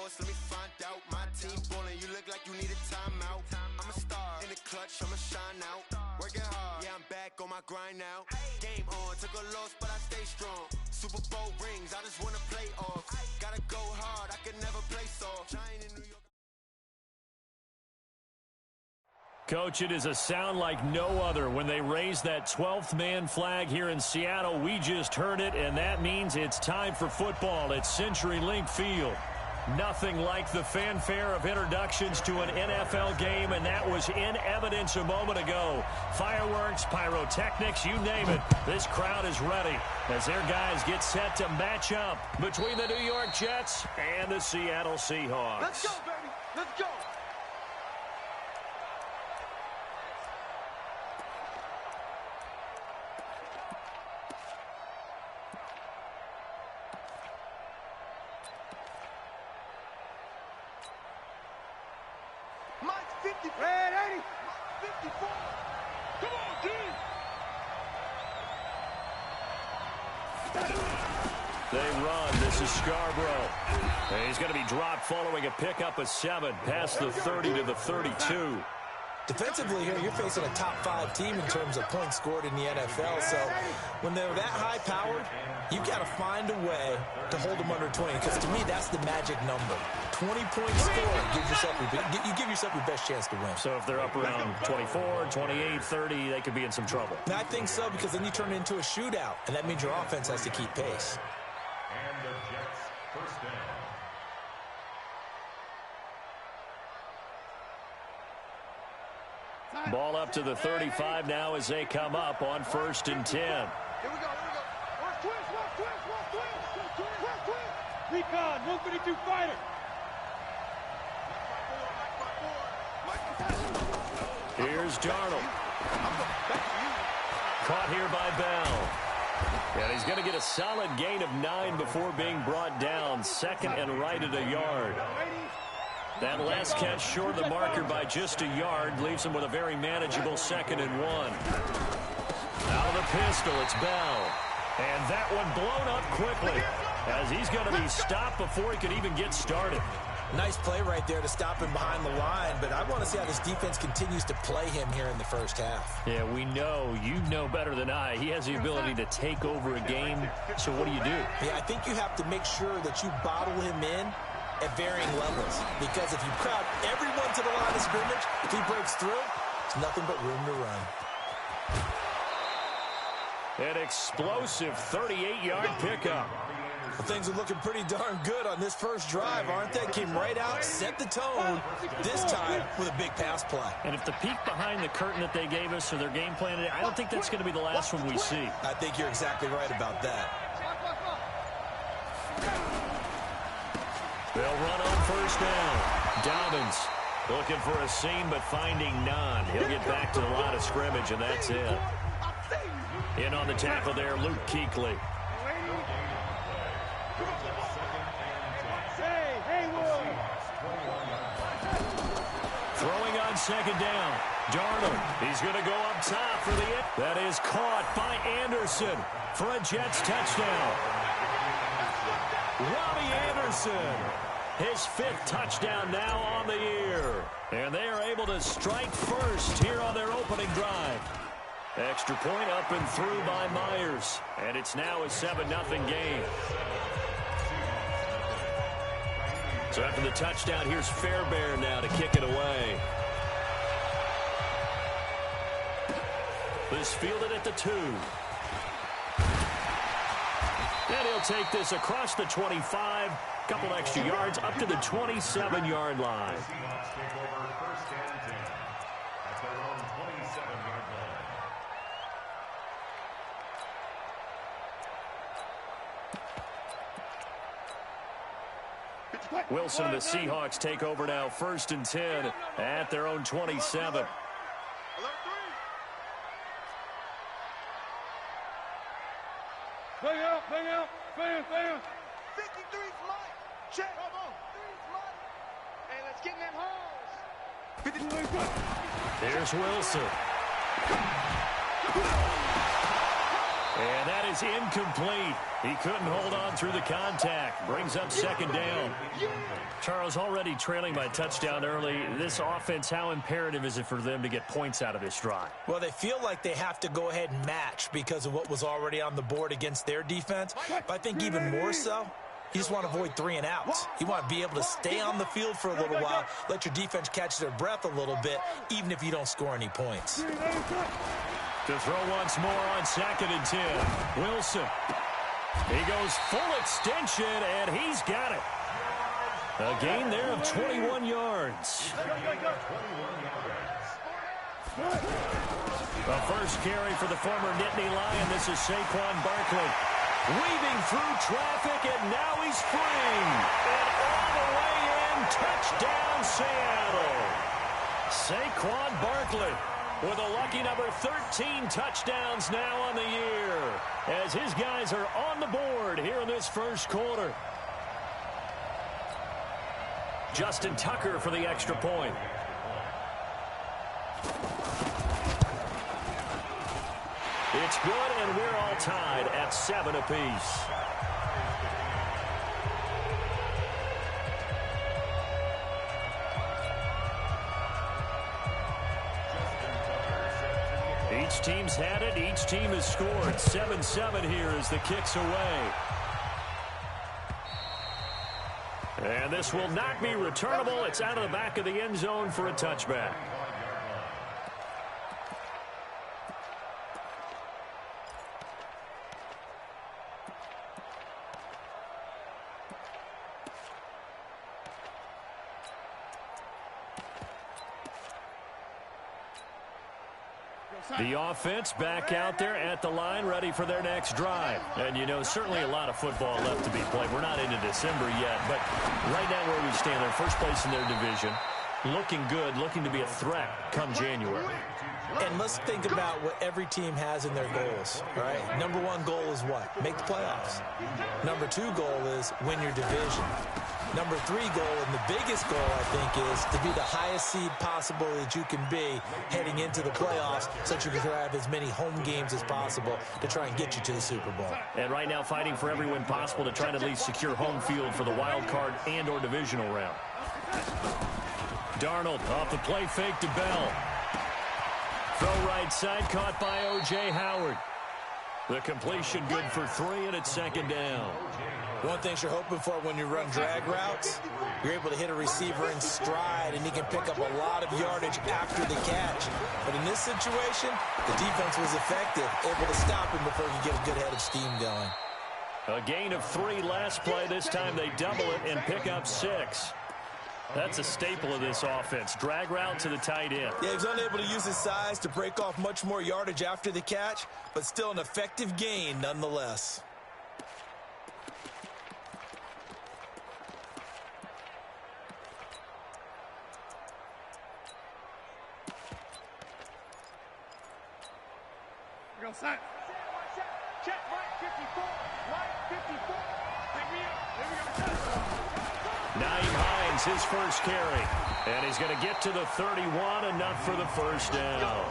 course, let me find out. My team ballin', you look like you need a timeout. I'm a star in the clutch, I'ma shine out. Working hard, yeah, I'm back on my grind now. Game on, took a loss, but I stay strong. Super Bowl rings, I just wanna play off. Gotta go hard, I can never play soft. Giant in New York. Coach, it is a sound like no other when they raise that 12th man flag here in Seattle. We just heard it, and that means it's time for football at CenturyLink Field. Nothing like the fanfare of introductions to an NFL game, and that was in evidence a moment ago. Fireworks, pyrotechnics, you name it. This crowd is ready as their guys get set to match up between the New York Jets and the Seattle Seahawks. Let's go, baby. Let's go. Mike 50, Red 80, 54. Come on, team. They run. This is Scarborough. And he's going to be dropped following a pickup of 7 past the 30 to the 32. Defensively here, you're facing a top-5 team in terms of points scored in the NFL. So when they're that high-powered, you got to find a way to hold them under 20. Because to me, that's the magic number. 20 points scored, you give yourself your best chance to win. So if they're up around 24, 28, 30, they could be in some trouble. And I think so, because then you turn it into a shootout, and that means your offense has to keep pace. And the Jets first down. Ball up to the 35 now as they come up on 1st and 10. Here we go. Watch twist. Recon, 152 fighter. Here's Darnold. Caught here by Bell. And he's going to get a solid gain of 9 before being brought down. 2nd and right at a yard. That last catch short of the marker by just a yard leaves him with a very manageable 2nd and 1. Out of the pistol, it's Bell. And that one blown up quickly as he's going to be stopped before he could even get started. Nice play right there to stop him behind the line, but I want to see how this defense continues to play him here in the first half. Yeah, we know. You know better than I. He has the ability to take over a game, so what do you do? Yeah, I think you have to make sure that you bottle him in at varying levels, because if you crowd everyone to the line of scrimmage, if he breaks through, it's nothing but room to run. An explosive 38-yard pickup. Well, things are looking pretty darn good on this first drive, aren't they? Came right out, set the tone, this time with a big pass play. And if the peek behind the curtain that they gave us or their game plan today, I don't think that's going to be the last one we see. I think you're exactly right about that. They'll run on 1st down. Dobbins looking for a seam but finding none. He'll get back to the line of scrimmage, and that's it. In on the tackle there, Luke Kuechly. Throwing on 2nd down. Darnold, he's going to go up top for the hit. That is caught by Anderson for a Jets touchdown. Robbie Anderson, his 5th touchdown now on the year. And they are able to strike first here on their opening drive. Extra point up and through by Myers. And it's now a 7-0 game. So after the touchdown, here's Fairbairn now to kick it away. This fielded at the 2. And he'll take this across the 25, couple extra yards up to the 27-yard line. Seahawks take over 1st and 10 at their own 27-yard line. Wilson and the Seahawks take over now 1st and 10 at their own 27. Bring out, fan. 53's Mike. Check. Come on. 3's Mike. Hey, let's get in them holes. There's Wilson. And that is incomplete. He couldn't hold on through the contact. Brings up second down. Charles, already trailing by a touchdown early. This offense, how imperative is it for them to get points out of this drive? Well, they feel like they have to go ahead and match because of what was already on the board against their defense. But I think even more so, you just want to avoid 3 and outs. You want to be able to stay on the field for a little while, let your defense catch their breath a little bit, even if you don't score any points. To throw once more on 2nd and 10. Wilson. He goes full extension, and he's got it. A gain there of 21 yards. The first carry for the former Nittany Lion. This is Saquon Barkley. Weaving through traffic, and now he's free. And all the way in, touchdown Seattle. Saquon Barkley with a lucky number 13 touchdowns now on the year, as his guys are on the board here in this first quarter. Justin Tucker for the extra point. It's good, and we're all tied at 7 apiece. Each team's had it. Each team has scored. 7-7 here as the kick's away. And this will not be returnable. It's out of the back of the end zone for a touchback. The offense back out there at the line, ready for their next drive. And, you know, certainly a lot of football left to be played. We're not into December yet, but right now where we stand, they're first place in their division. Looking good, looking to be a threat come January. And let's think about what every team has in their goals, right? Number 1 goal is what? Make the playoffs. Number 2 goal is win your division. Number 3 goal, and the biggest goal, I think, is to be the highest seed possible that you can be heading into the playoffs so that you can have as many home games as possible to try and get you to the Super Bowl. And right now fighting for every win possible to try to at least secure home field for the wild card and or divisional round. Darnold off the play fake to Bell. Throw right side, caught by O.J. Howard. The completion good for 3, and it's second down. One thing you're hoping for when you run drag routes, you're able to hit a receiver in stride, and he can pick up a lot of yardage after the catch. But in this situation, the defense was effective, able to stop him before he could get a good head of steam going. A gain of 3 last play. This time they double it and pick up 6. That's a staple of this offense. Drag route to the tight end. Yeah, he was unable to use his size to break off much more yardage after the catch, but still an effective gain nonetheless. Go set. Check, right 54. Right 54. Pick me up. Here we go. Naeem Hines, his first carry. And he's going to get to the 31, enough for the first down.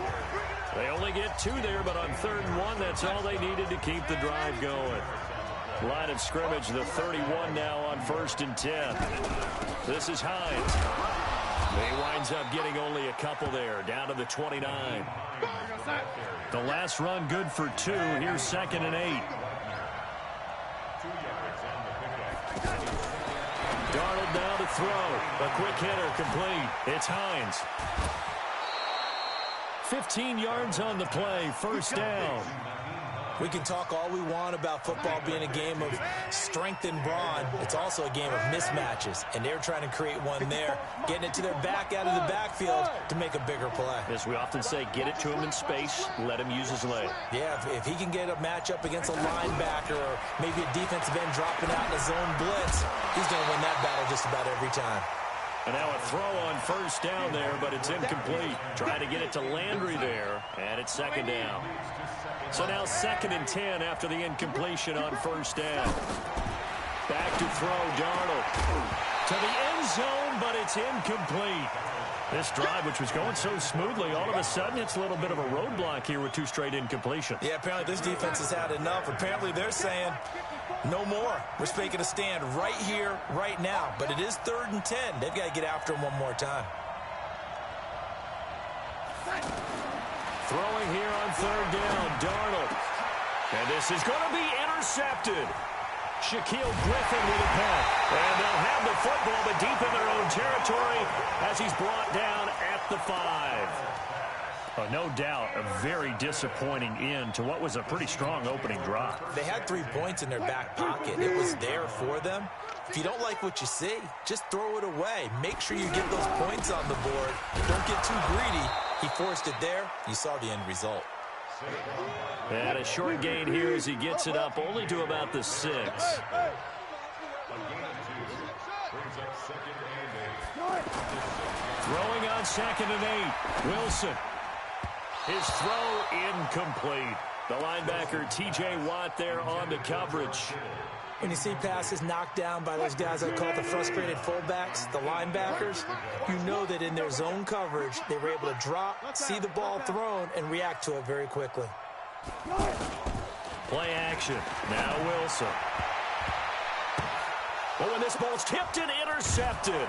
They only get 2 there, but on 3rd and 1, that's all they needed to keep the drive going. Line of scrimmage, the 31 now on 1st and 10. This is Hines. He winds up getting only a couple there, down to the 29. The last run good for 2. Here's 2nd and 8. Darnold now to throw. A quick hitter complete. It's Hines. 15 yards on the play. First down. We can talk all we want about football being a game of strength and brawn. It's also a game of mismatches, and they're trying to create one there, getting it to their back out of the backfield to make a bigger play. As we often say, get it to him in space, let him use his leg. Yeah, if he can get a matchup against a linebacker or maybe a defensive end dropping out in a zone blitz, he's going to win that battle just about every time. And now a throw on first down there, but it's incomplete. Trying to get it to Landry there, and it's 2nd down. So now 2nd and 10 after the incompletion on first down. Back to throw, Darnold. To the end zone, but it's incomplete. This drive, which was going so smoothly, all of a sudden it's a little bit of a roadblock here with 2 straight incompletions. Yeah, apparently this defense has had enough. Apparently they're saying no more. We're making a stand right here, right now. But it is 3rd and 10. They've got to get after him one more time. Throwing here on 3rd down, Darnold. And this is going to be intercepted. Shaquille Griffin with a punt. And they'll have the football, but deep in their own territory as he's brought down at the 5. Oh, no doubt a very disappointing end to what was a pretty strong opening drive. They had 3 points in their back pocket. It was there for them. If you don't like what you see, just throw it away. Make sure you get those points on the board. Don't get too greedy. He forced it there. You saw the end result. And a short gain here as he gets it up only to about the 6. Throwing on 2nd and 8. Wilson. His throw incomplete. The linebacker T.J. Watt there on the coverage. When you see passes knocked down by those guys I call the frustrated fullbacks, the linebackers, you know that in their zone coverage, they were able to drop, see the ball thrown, and react to it very quickly. Play action. Now Wilson. But when this ball's tipped and intercepted.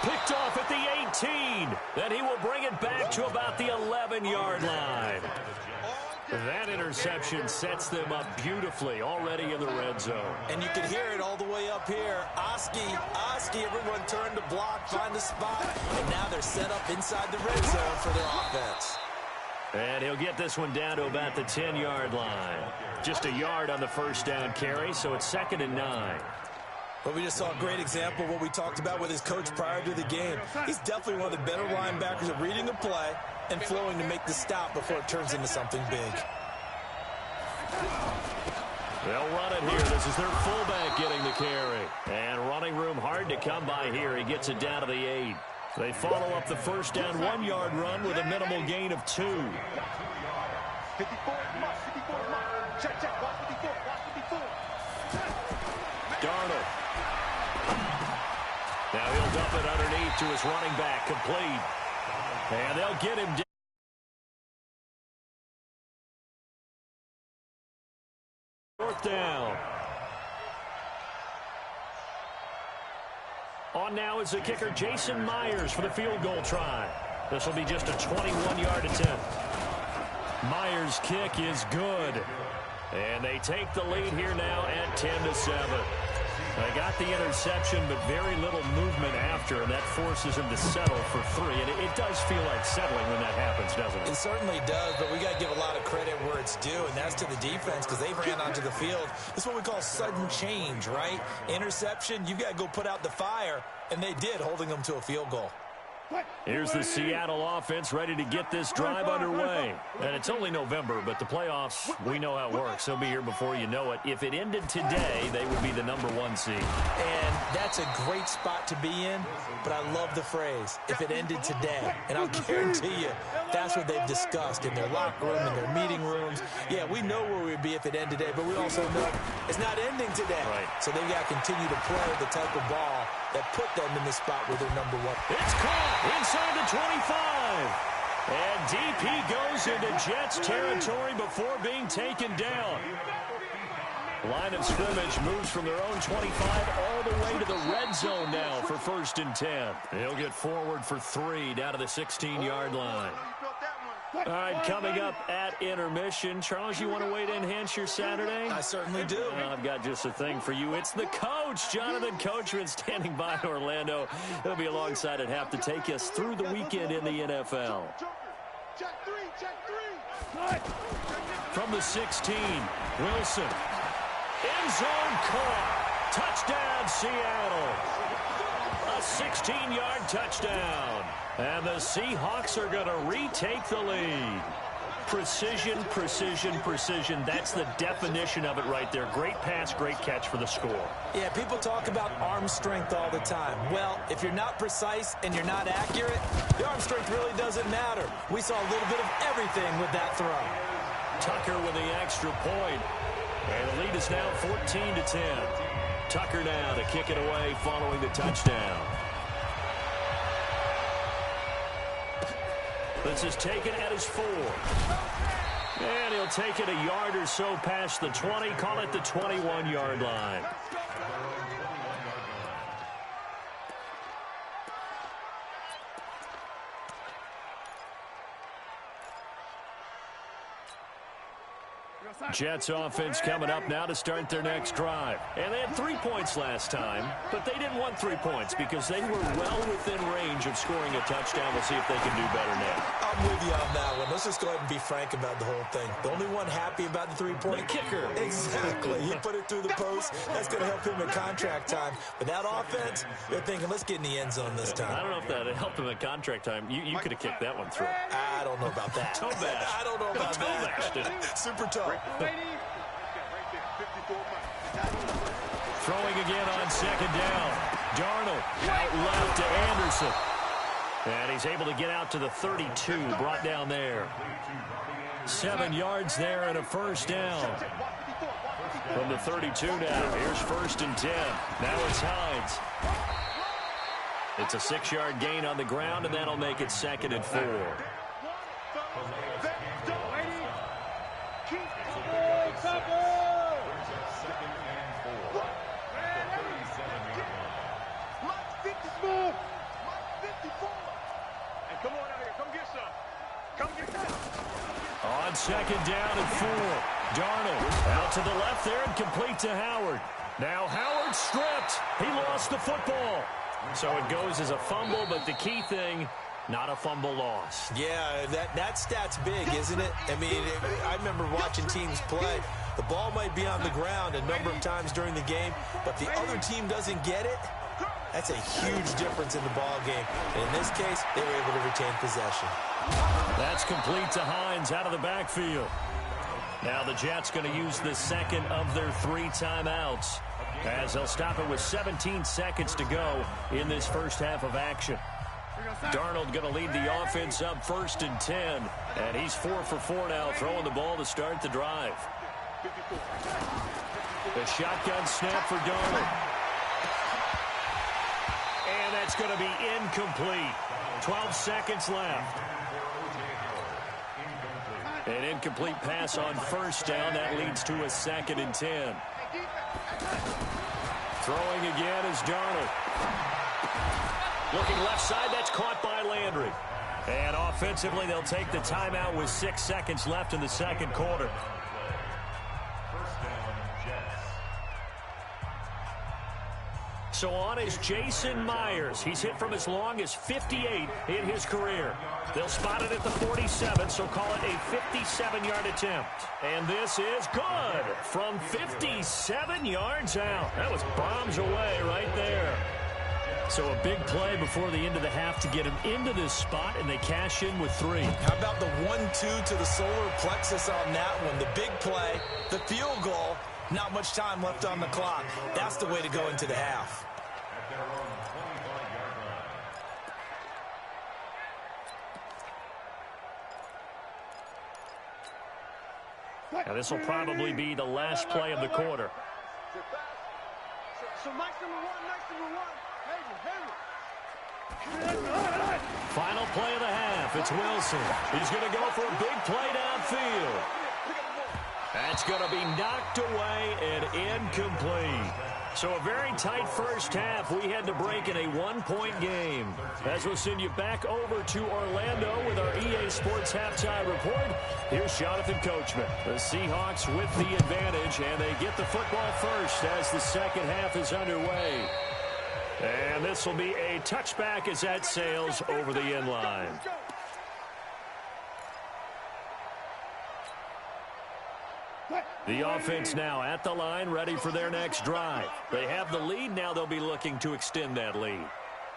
Picked off at the 18. Then he will bring it back to about the 11-yard line. That interception sets them up beautifully already in the red zone. And you can hear it all the way up here. Oski, everyone turned to block, find a spot, and now they're set up inside the red zone for their offense. And he'll get this one down to about the 10-yard line. Just a yard on the first down carry, so it's 2nd and 9. But we just saw a great example of what we talked about with his coach prior to the game. He's definitely one of the better linebackers at reading a play and flowing to make the stop before it turns into something big. They'll run it here. This is their fullback getting the carry. And running room hard to come by here. He gets it down to the 8. They follow up the first down 1-yard run with a minimal gain of 2. 54, check, watch 54. Darnold. Now he'll dump it underneath to his running back, complete. And they'll get him down. 4th down. On now is the kicker, Jason Myers, for the field goal try. This will be just a 21-yard attempt. Myers' kick is good. And they take the lead here now at 10-7. They got the interception, but very little movement after, and that forces him to settle for 3. And it does feel like settling when that happens, doesn't it? It certainly does, but we got to give a lot of credit where it's due, and that's to the defense because they ran onto the field. This is what we call sudden change, right? Interception, you got to go put out the fire, and they did, holding them to a field goal. Here's the Seattle offense ready to get this drive underway. And it's only November, but the playoffs, we know how it works. They'll be here before you know it. If it ended today, they would be the #1 seed. And that's a great spot to be in, but I love the phrase, if it ended today. And I'll guarantee you, that's what they've discussed in their locker room, in their meeting rooms. Yeah, we know where we'd be if it ended today, but we also know it's not ending today. Right. So they've got to continue to play the type of ball that put them in the spot where they're #1. It's caught inside the 25. And DP goes into Jets territory before being taken down. Line of scrimmage moves from their own 25 all the way to the red zone now for 1st and 10. He'll get forward for 3 down to the 16-yard line. All right, coming up at intermission. Charles, you want to wait to enhance your Saturday? I certainly do. I've got just a thing for you. It's the coach, Jonathan Coachman, standing by in Orlando. He'll be alongside at half to take us through the weekend in the NFL. Check three. From the 16, Wilson. End zone caught. Touchdown, Seattle. A 16-yard touchdown. And the Seahawks are going to retake the lead. Precision, precision, precision. That's the definition of it right there. Great pass, great catch for the score. Yeah, people talk about arm strength all the time. Well, if you're not precise and you're not accurate, the arm strength really doesn't matter. We saw a little bit of everything with that throw. Tucker with the extra point. And the lead is now 14-10. Tucker now to kick it away following the touchdown. This is taken at his 4. And he'll take it a yard or so past the 20. Call it the 21-yard line. Jets offense coming up now to start their next drive. And they had 3 points last time, but they didn't want 3 points because they were well within range of scoring a touchdown. We'll see if they can do better now. I'm with you on that one. Let's just go ahead and be frank about the whole thing. The only one happy about the 3-point kicker. Exactly. He put it through the post. That's going to help him in contract time. But that offense, they're thinking, let's get in the end zone this time. I don't know if that helped him in contract time. You could have kicked that one through. I don't know about that. Toe bash. I don't know about that. Super toe. Throwing again on second down. Darnold out left to Anderson. And he's able to get out to the 32, brought down there. 7 yards there and a first down. From the 32 now, here's 1st and 10. Now it's Hines. It's a 6-yard gain on the ground, and that'll make it 2nd and 4. On second down and 4. Darnold out to the left there and complete to Howard. Now Howard stripped. He lost the football. So it goes as a fumble, but the key thing, not a fumble loss. Yeah, that stat's big, isn't it? I mean, I remember watching teams play. The ball might be on the ground a number of times during the game, but the other team doesn't get it. That's a huge difference in the ball game. And in this case, they were able to retain possession. That's complete to Hines out of the backfield. Now the Jets going to use the second of their 3 timeouts, as they'll stop it with 17 seconds to go in this first half of action. Darnold going to lead the offense up 1st and 10, and he's 4 for 4 now, throwing the ball to start the drive. The shotgun snap for Darnold. And that's going to be incomplete. 12 seconds left. An incomplete pass on 1st down. That leads to a 2nd and 10. Throwing again is Darnold. Looking left side, that's caught by Landry. And offensively, they'll take the timeout with 6 seconds left in the second quarter. So on is Jason Myers. He's hit from as long as 58 in his career. They'll spot it at the 47, so call it a 57-yard attempt. And this is good from 57 yards out. That was bombs away right there. So a big play before the end of the half to get him into this spot, and they cash in with 3. How about the 1-2 to the solar plexus on that one? The big play, the field goal, not much time left on the clock. That's the way to go into the half. Now this will probably be the last play of the quarter. So nice number one. Final play of the half. It's Wilson. He's going to go for a big play downfield. That's going to be knocked away and incomplete. So a very tight first half. We had to break in a 1-point game. As we'll send you back over to Orlando with our EA Sports Halftime Report. Here's Jonathan Coachman. The Seahawks with the advantage, and they get the football first as the second half is underway. And this will be a touchback as that sails over the end line. The offense now at the line, ready for their next drive. They have the lead. Now they'll be looking to extend that lead.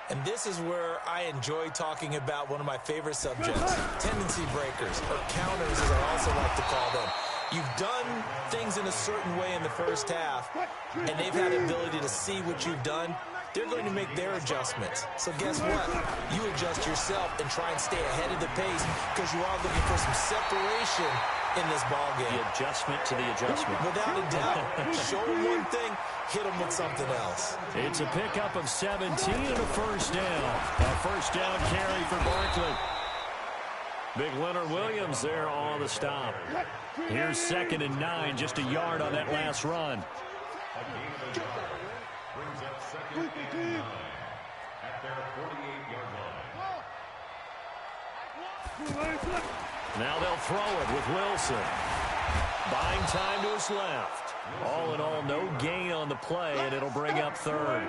And this is where I enjoy talking about one of my favorite subjects, tendency breakers, or counters as I also like to call them. You've done things in a certain way in the first half, and they've had the ability to see what you've done. They're going to make their adjustments. So guess what? You adjust yourself and try and stay ahead of the pace because you are looking for some separation in this ball game. The adjustment to the adjustment. Without a doubt. Show them one thing, hit them with something else. It's a pickup of 17 and a first down. A first down carry for Barkley. Big Leonard Williams there on the stop. Here's 2nd and 9, just a yard on that last run. Brings up 2nd and 9 at their 48-yard line. Now they'll throw it with Wilson. Buying time to his left. All in all, no gain on the play, and it'll bring up 3rd.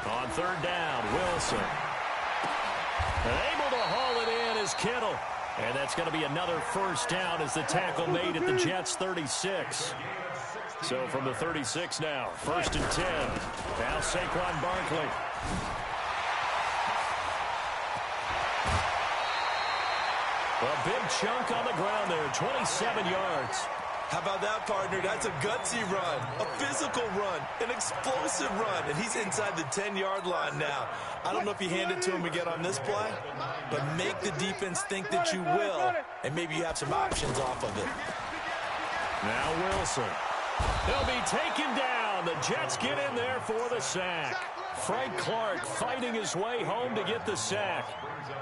On 3rd down, Wilson. And able to haul it in is Kittle. And that's going to be another 1st down as the tackle made at the Jets' 36. So from the 36 now, 1st and 10. Now Saquon Barkley. A big chunk on the ground there, 27 yards. How about that, partner? That's a gutsy run, a physical run, an explosive run, and he's inside the 10-yard line now. I don't know if you hand it to him again on this play, but make the defense think that you will, and maybe you have some options off of it. Now Wilson. He'll be taken down. The Jets get in there for the sack. Frank Clark fighting his way home to get the sack.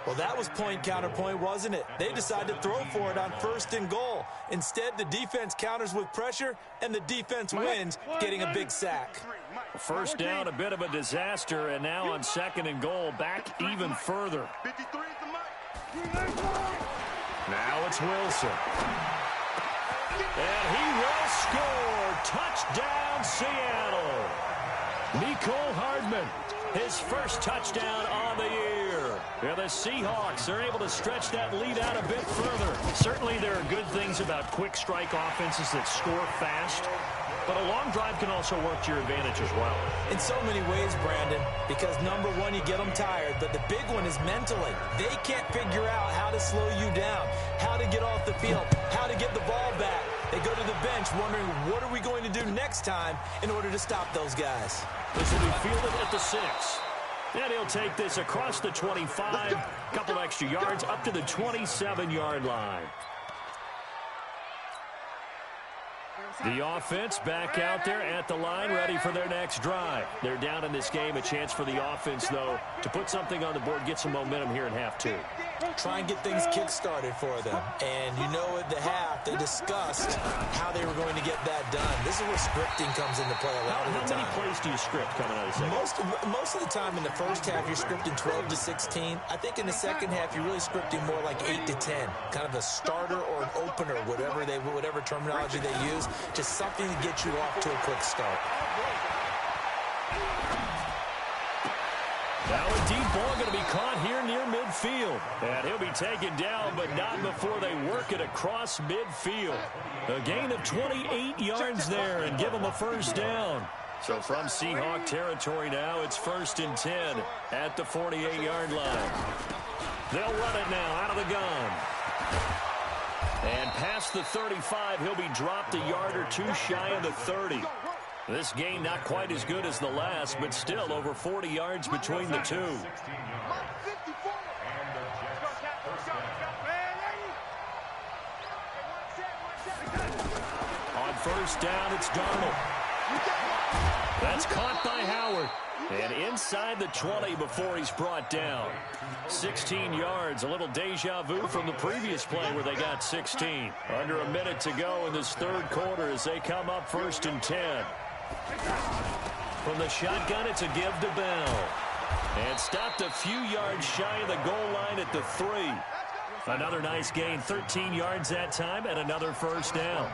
Well, that was point counterpoint, wasn't it? They decided to throw for it on 1st and goal. Instead, the defense counters with pressure, and the defense wins, getting a big sack. 1st down, a bit of a disaster, and now on 2nd and goal, back even further. Now it's Wilson. And he will score. Touchdown, Seattle. Mecole Hardman, his 1st touchdown on the year. Yeah, the Seahawks are able to stretch that lead out a bit further. Certainly there are good things about quick strike offenses that score fast, but a long drive can also work to your advantage as well. In so many ways, Brandon, because number one, you get them tired, but the big one is mentally. They can't figure out how to slow you down, how to get off the field, how to get the ball back. They go to the bench wondering, what are we going to do next time in order to stop those guys? This will be fielded at the 6. And he'll take this across the 25, couple extra yards up to the 27-yard line. The offense back out there at the line, ready for their next drive. They're down in this game. A chance for the offense, though, to put something on the board, get some momentum here in half 2. Try and get things kick-started for them. And you know at the half, they discussed how they were going to get that done. This is where scripting comes into play a lot of the time. How many plays do you script coming out of the second? Most of the time in the first half, you're scripting 12 to 16. I think in the second half, you're really scripting more like 8 to 10. Kind of a starter or an opener, whatever terminology they use. Just something to get you off to a quick start. Now a deep ball going to be caught here near midfield. And he'll be taken down, but not before they work it across midfield. A gain of 28 yards there and give them a 1st down. So from Seahawk territory now, it's 1st and 10 at the 48-yard line. They'll run it now out of the gun. And past the 35, he'll be dropped a yard or 2 shy of the 30. This gain not quite as good as the last, but still over 40 yards between the two. On 1st down, it's Darnold. That's caught by Howard. And inside the 20 before he's brought down. 16 yards, a little deja vu from the previous play where they got 16. Under a minute to go in this 3rd quarter as they come up 1st and 10. From the shotgun, it's a give to Bell. And stopped a few yards shy of the goal line at the 3. Another nice gain, 13 yards that time, and another 1st down.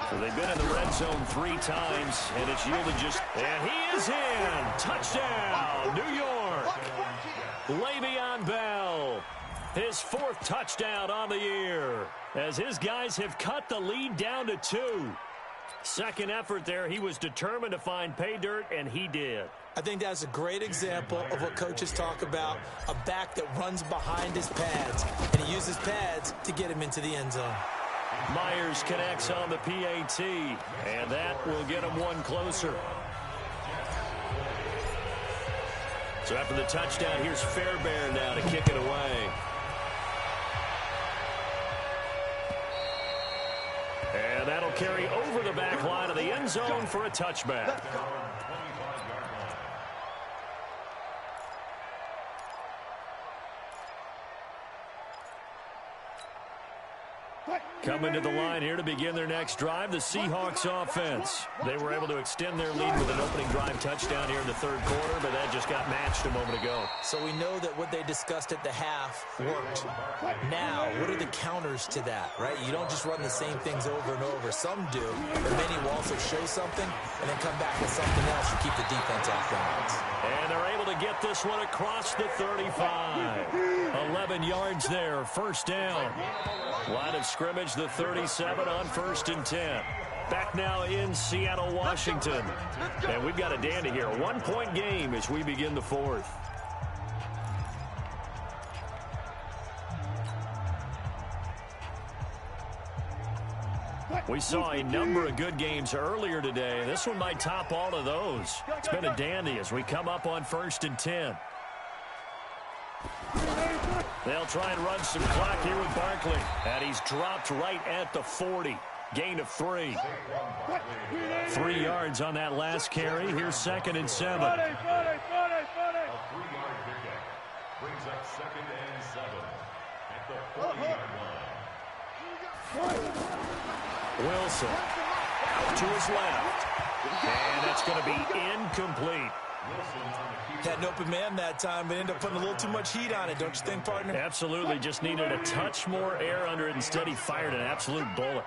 So they've been in the red zone 3 times, and it's yielded just... And he is in! Touchdown, New York! Le'Veon Bell, his 4th touchdown on the year, as his guys have cut the lead down to 2. Second effort there, he was determined to find pay dirt, and he did. I think that's a great example of what coaches talk about, a back that runs behind his pads, and he uses pads to get him into the end zone. Myers connects on the PAT, and that will get him one closer. So after the touchdown, here's Fairbairn now to kick it away. And that'll carry over the back line of the end zone for a touchback. Coming to the line here to begin their next drive, the Seahawks offense. They were able to extend their lead with an opening drive touchdown here in the third quarter, but that just got matched a moment ago. So we know that what they discussed at the half worked. Now, what are the counters to that, right? You don't just run the same things over and over. Some do, but many will also show something and then come back with something else to keep the defense off balance. And they're able to get this one across the 35. 11 yards there, first down. Line of scrimmage, the 37 on 1st and 10. Back now in Seattle, Washington. And we've got a dandy here. A 1-point game as we begin the fourth. We saw a number of good games earlier today. This one might top all of those. It's been a dandy as we come up on 1st and 10. They'll try and run some clock here with Barkley. And he's dropped right at the 40. Gain of 3. 3 yards on that last carry. Here's 2nd and 7. A 3-yard pickup brings up 2nd and 7 at the 40-yard line. Wilson out to his left. And that's going to be incomplete. Had an open man that time, but ended up putting a little too much heat on it, don't you think, partner? Absolutely. Just needed a touch more air under it. Instead, he fired an absolute bullet.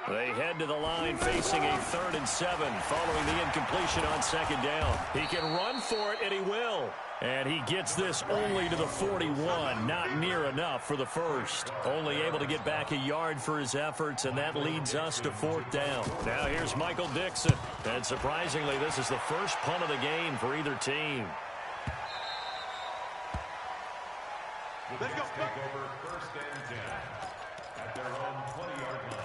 They head to the line facing a 3rd and 7 following the incompletion on 2nd down. He can run for it, and he will. And he gets this only to the 41. Not near enough for the first. Only able to get back a yard for his efforts, and that leads us to 4th down. Now here's Michael Dixon. And surprisingly, this is the first punt of the game for either team. Let's go. Take over 1st and 10 at their own 20-yard line.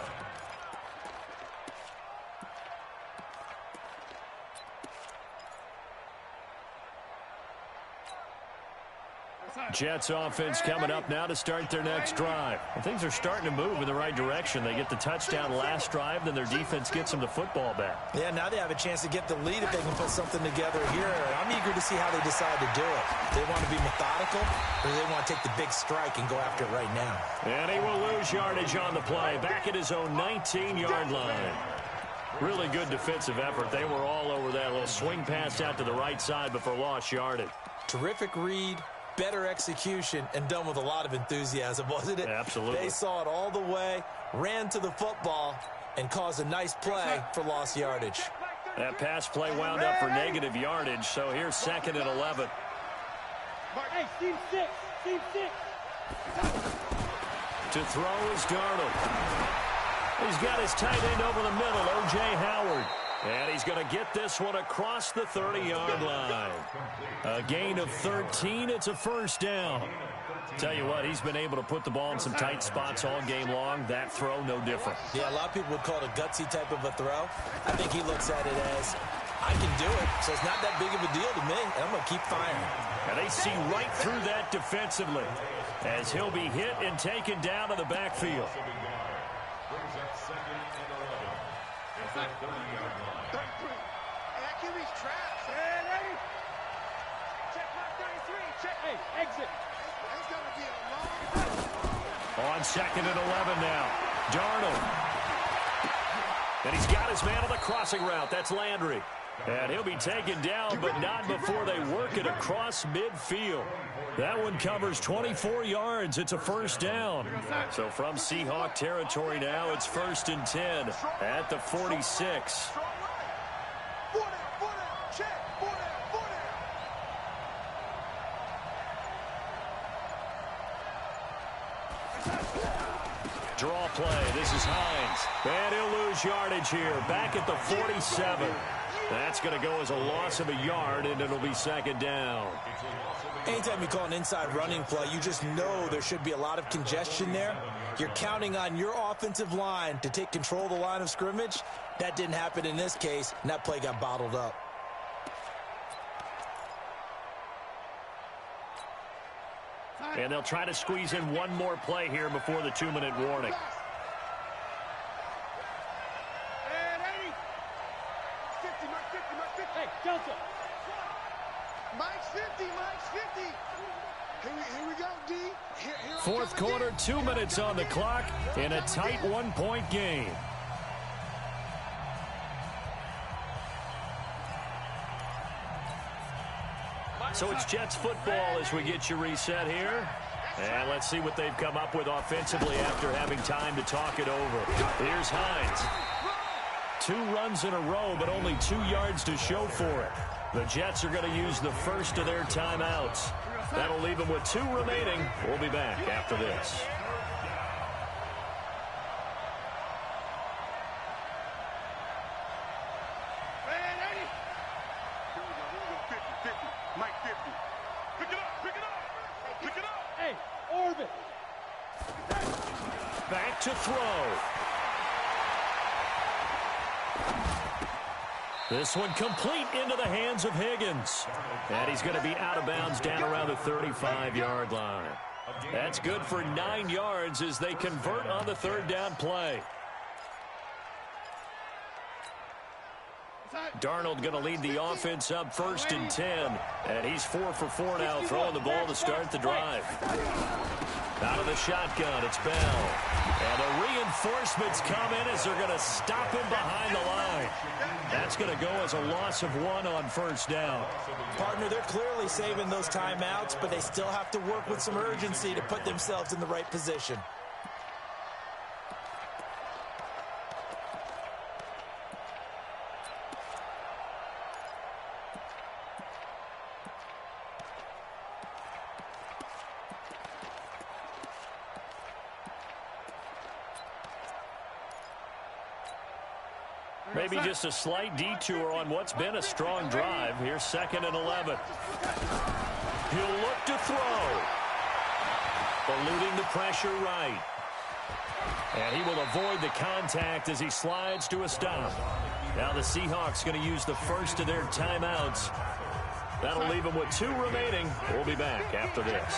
Jets offense coming up now to start their next drive. And things are starting to move in the right direction. They get the touchdown last drive, then their defense gets them the football back. Yeah, now they have a chance to get the lead if they can put something together here. I'm eager to see how they decide to do it. Do they want to be methodical, or do they want to take the big strike and go after it right now? And he will lose yardage on the play, back at his own 19-yard line. Really good defensive effort. They were all over that little swing pass out to the right side before lost yardage. Terrific read. Better execution, and done with a lot of enthusiasm, wasn't it? Absolutely. They saw it all the way, ran to the football, and caused a nice play for lost yardage. That pass play wound up for negative yardage, so here's 2nd and 11. Hey, Team 6. Team 6. To throw is Darnold. He's got his tight end over the middle, O.J. Howard. And he's going to get this one across the 30-yard line. A gain of 13. It's a first down. Tell you what, he's been able to put the ball in some tight spots all game long. That throw, no different. Yeah, a lot of people would call it a gutsy type of a throw. I think he looks at it as, I can do it, so it's not that big of a deal to me, and I'm going to keep firing. And they see right through that defensively as he'll be hit and taken down to the backfield. Brings up 2nd and 11 at the 30-yard line. That QB's trapped. Hey, ready? Check mark 33. Check. Hey, exit. That's going to be a long... On 2nd and 11 now. Darnold. And he's got his man on the crossing route. That's Landry. And he'll be taken down, but not before they work it across midfield. That one covers 24 yards. It's a first down. So from Seahawk territory now, it's 1st and 10 at the 46. Draw play. This is Hines. And he'll lose yardage here. Back at the 47. That's going to go as a loss of a yard, and it'll be 2nd down. Anytime you call an inside running play, you just know there should be a lot of congestion there. You're counting on your offensive line to take control of the line of scrimmage. That didn't happen in this case, and that play got bottled up. And they'll try to squeeze in one more play here before the 2-minute warning. Hey, Delta. Mike's 50, Mike's 50. Here we go, D. Fourth quarter, 2 minutes on the clock in a tight one-point game. So it's Jets football as we get you reset here. And let's see what they've come up with offensively after having time to talk it over. Here's Hines. 2 runs in a row, but only 2 yards to show for it. The Jets are going to use the first of their timeouts. That'll leave them with 2 remaining. We'll be back after this. Back to throw. This one complete into the hands of Higgins. And he's going to be out of bounds down around the 35-yard line. That's good for 9 yards as they convert on the third down play. Darnold going to lead the offense up 1st and 10. And he's 4 for 4 now, throwing the ball to start the drive. Out of the shotgun, it's Bell. And the reinforcements come in as they're going to stop him behind the line. That's going to go as a loss of 1 on 1st down. Partner, they're clearly saving those timeouts, but they still have to work with some urgency to put themselves in the right position. Maybe just a slight detour on what's been a strong drive. Here's 2nd and 11. He'll look to throw. Eluding the pressure right. And he will avoid the contact as he slides to a stop. Now the Seahawks going to use the first of their timeouts. That'll leave them with 2 remaining. We'll be back after this.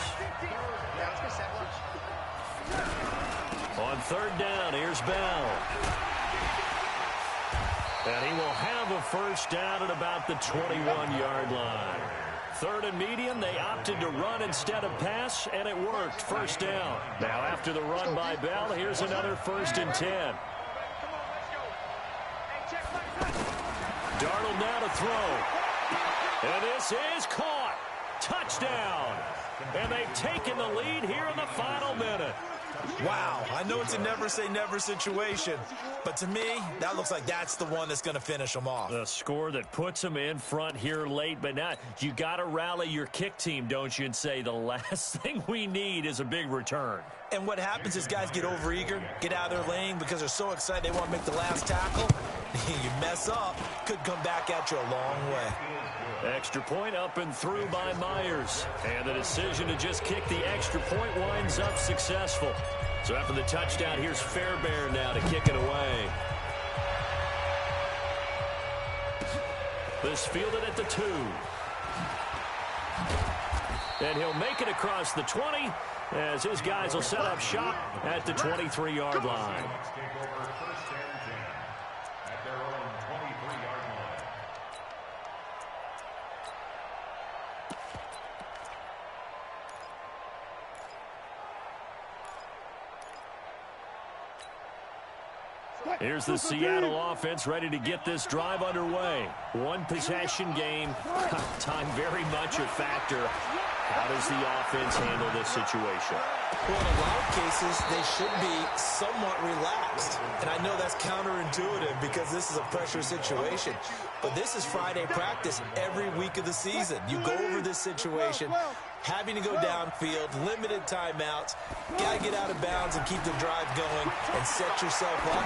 On 3rd down, here's Bell. And he will have a first down at about the 21-yard line. 3rd and medium, they opted to run instead of pass, and it worked. First down. Now after the run by Bell, here's another 1st and 10. Darnold now to throw. And this is caught. Touchdown. And they've taken the lead here in the final minute. Wow, I know it's a never-say-never situation, but to me, that looks like that's the one that's going to finish them off. The score that puts them in front here late, but now you got to rally your kick team, don't you, and say the last thing we need is a big return. And what happens is guys get overeager, get out of their lane because they're so excited they want to make the last tackle. You mess up, could come back at you a long way. Extra point up and through by Myers. And the decision to just kick the extra point winds up successful. So after the touchdown, here's Fairbairn now to kick it away. This fielded at the 2. And he'll make it across the 20 as his guys will set up shop at the 23-yard line. Here's the Seattle offense ready to get this drive underway. 1 possession game. Time very much a factor. How does the offense handle this situation? Well, in a lot of cases, they should be somewhat relaxed. And I know that's counterintuitive because this is a pressure situation. But this is Friday practice every week of the season. You go over this situation, having to go downfield, limited timeouts, got to get out of bounds and keep the drive going and set yourself up.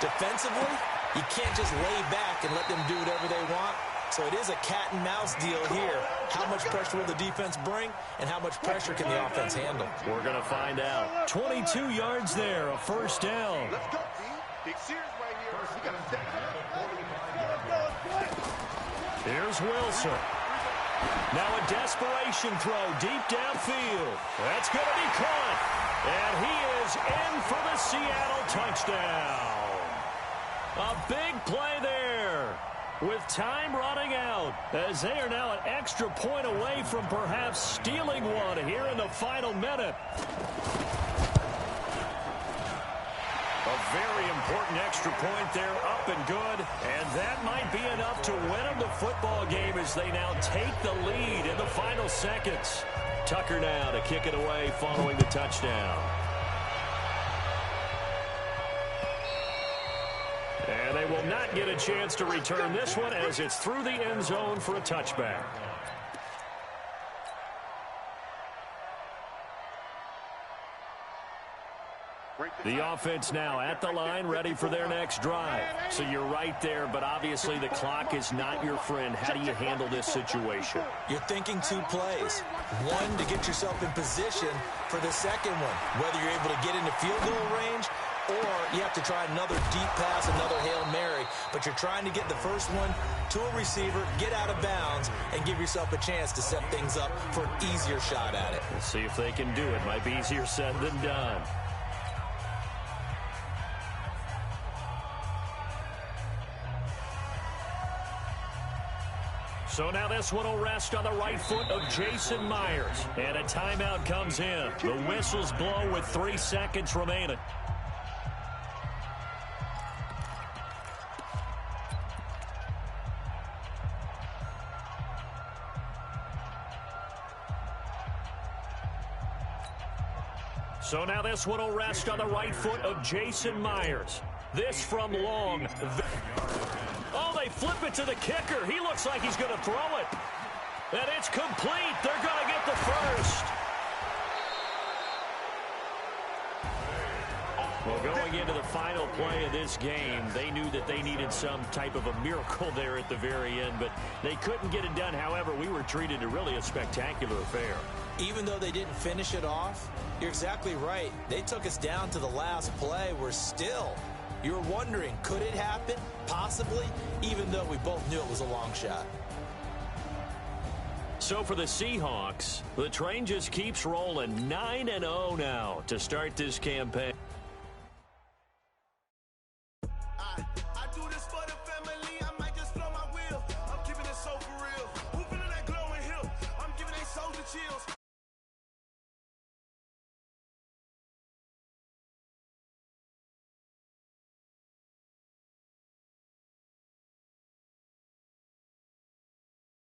Defensively, you can't just lay back and let them do whatever they want. So it is a cat-and-mouse deal here. How much pressure will the defense bring, and how much pressure can the offense handle? We're going to find out. 22 yards there, a first down. Let's go, D. Big series right here. We got to step it up. Here's Wilson. Now a desperation throw deep downfield. That's going to be caught. And he is in for the Seattle touchdown. A big play there. with time running out, as they are now an extra point away from perhaps stealing one here in the final minute. A very important extra point there, up and good, and that might be enough to win them the football game as they now take the lead in the final seconds. Tucker now to kick it away following the touchdown. And they will not get a chance to return this one as it's through the end zone for a touchback. The offense now at the line, ready for their next drive. So you're right there, but obviously the clock is not your friend. How do you handle this situation? You're thinking 2 plays. One, to get yourself in position for the second one, whether you're able to get into field goal range or you have to try another deep pass, another Hail Mary. But you're trying to get the first one to a receiver, get out of bounds, and give yourself a chance to set things up for an easier shot at it. Let's see if they can do it. Might be easier said than done. So now this one will rest on the right foot of Jason Myers. And a timeout comes in. The whistles blow with 3 seconds remaining. So now this one will rest on the right foot of Jason Myers. This from long. Oh, they flip it to the kicker. He looks like he's going to throw it. And it's complete. They're going to get the first. Well, going into the final play of this game, they knew that they needed some type of a miracle there at the very end, but they couldn't get it done. However, we were treated to really a spectacular affair. Even though they didn't finish it off, you're exactly right. They took us down to the last play. We're still, you were wondering, could it happen? Possibly, even though we both knew it was a long shot. So for the Seahawks, the train just keeps rolling. 9-0 now to start this campaign.